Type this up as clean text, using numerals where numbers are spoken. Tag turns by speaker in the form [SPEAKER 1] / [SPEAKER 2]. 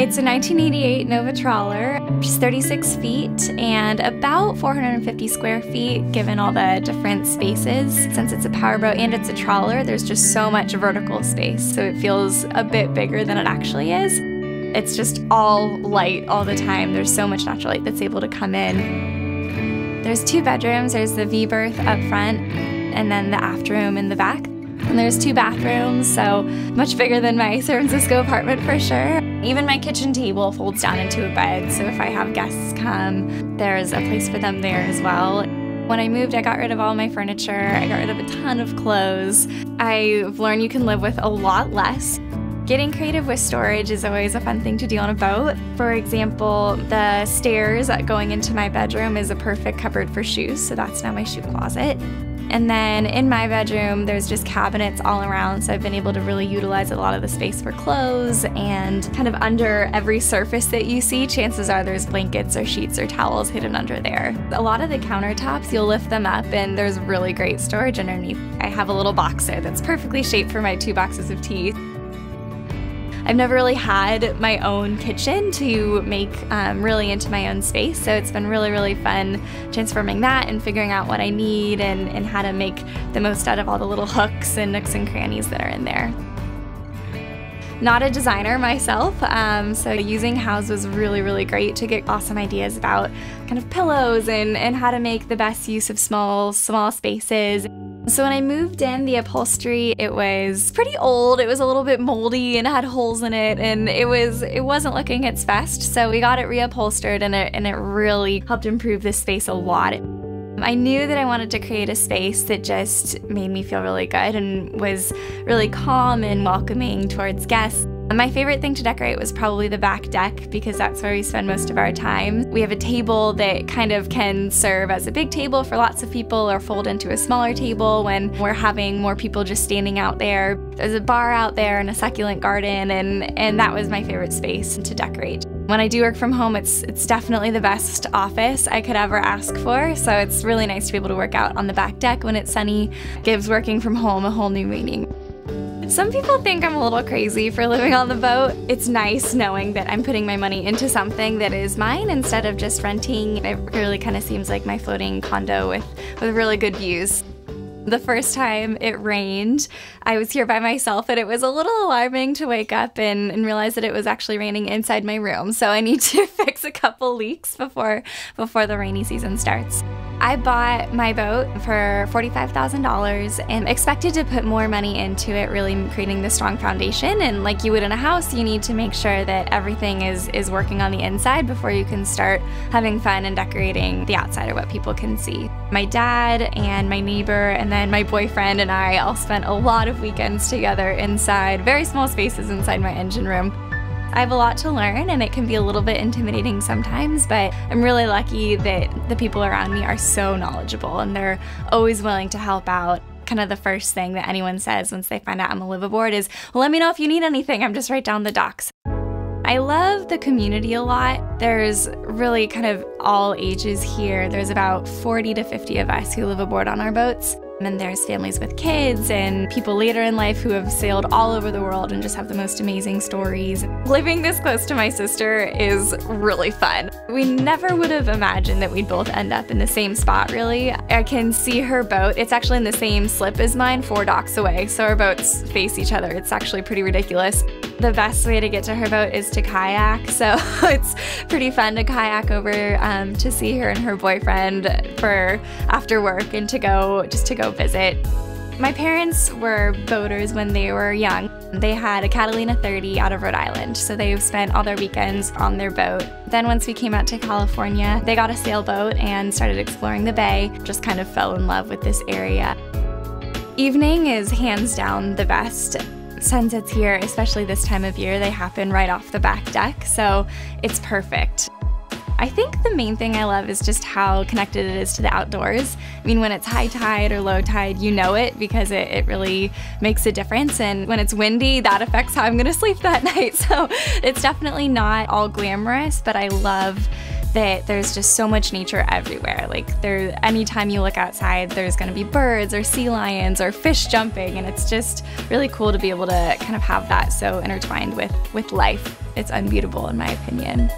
[SPEAKER 1] It's a 1988 Nova trawler. She's 36 feet and about 450 square feet given all the different spaces. Since it's a powerboat and it's a trawler, there's just so much vertical space, so it feels a bit bigger than it actually is. It's just all light all the time. There's so much natural light that's able to come in. There's 2 bedrooms. There's the V-berth up front and then the aft room in the back. And there's 2 bathrooms, so much bigger than my San Francisco apartment for sure. Even my kitchen table folds down into a bed, so if I have guests come, there's a place for them there as well. When I moved, I got rid of all my furniture. I got rid of a ton of clothes. I've learned you can live with a lot less. Getting creative with storage is always a fun thing to do on a boat. For example, the stairs going into my bedroom is a perfect cupboard for shoes, so that's now my shoe closet. And then in my bedroom, there's just cabinets all around, so I've been able to really utilize a lot of the space for clothes, and kind of under every surface that you see, chances are there's blankets or sheets or towels hidden under there. A lot of the countertops, you'll lift them up and there's really great storage underneath. I have a little boxer that's perfectly shaped for my 2 boxes of tea. I've never really had my own kitchen to make really into my own space, so it's been really, really fun transforming that and figuring out what I need and how to make the most out of all the little hooks and nooks and crannies that are in there. Not a designer myself, so using Houzz was really, really great to get awesome ideas about kind of pillows and how to make the best use of small spaces. So when I moved in, the upholstery, it was pretty old. It was a little bit moldy and had holes in it, and it wasn't looking its best. So we got it reupholstered, and it really helped improve this space a lot. I knew that I wanted to create a space that just made me feel really good and was really calm and welcoming towards guests. My favorite thing to decorate was probably the back deck, because that's where we spend most of our time. We have a table that kind of can serve as a big table for lots of people or fold into a smaller table when we're having more people just standing out there. There's a bar out there and a succulent garden, and that was my favorite space to decorate. When I do work from home, it's definitely the best office I could ever ask for, so it's really nice to be able to work out on the back deck when it's sunny. Gives working from home a whole new meaning. Some people think I'm a little crazy for living on the boat. It's nice knowing that I'm putting my money into something that is mine instead of just renting. It really kind of seems like my floating condo with really good views. The first time it rained, I was here by myself, and it was a little alarming to wake up and realize that it was actually raining inside my room. So I need to fix a couple leaks before the rainy season starts. I bought my boat for $45,000 and expected to put more money into it, really creating the strong foundation. And like you would in a house, you need to make sure that everything is working on the inside before you can start having fun and decorating the outside, or what people can see. My dad and my neighbor and then my boyfriend and I all spent a lot of weekends together inside very small spaces inside my engine room. I have a lot to learn, and it can be a little bit intimidating sometimes, but I'm really lucky that the people around me are so knowledgeable and they're always willing to help out. Kind of the first thing that anyone says once they find out I'm a liveaboard is, well, let me know if you need anything, I'm just right down the docks. I love the community a lot. There's really kind of all ages here. There's about 40 to 50 of us who live aboard on our boats. And there's families with kids and people later in life who have sailed all over the world and just have the most amazing stories. Living this close to my sister is really fun. We never would have imagined that we'd both end up in the same spot, really. I can see her boat. It's actually in the same slip as mine, 4 docks away, so our boats face each other. It's actually pretty ridiculous. The best way to get to her boat is to kayak, so it's pretty fun to kayak over to see her and her boyfriend for after work and to go visit. My parents were boaters when they were young. They had a Catalina 30 out of Rhode Island, so they've spent all their weekends on their boat. Then once we came out to California, they got a sailboat and started exploring the bay, just kind of fell in love with this area. Evening is hands down the best. Sunsets here, especially this time of year, they happen right off the back deck, so it's perfect. I think the main thing I love is just how connected it is to the outdoors. I mean, when it's high tide or low tide, you know it because it really makes a difference. And when it's windy, that affects how I'm gonna sleep that night. So it's definitely not all glamorous, but I love that there's just so much nature everywhere. Like anytime you look outside, there's gonna be birds or sea lions or fish jumping, and it's just really cool to be able to kind of have that so intertwined with life. it's unbeatable in my opinion.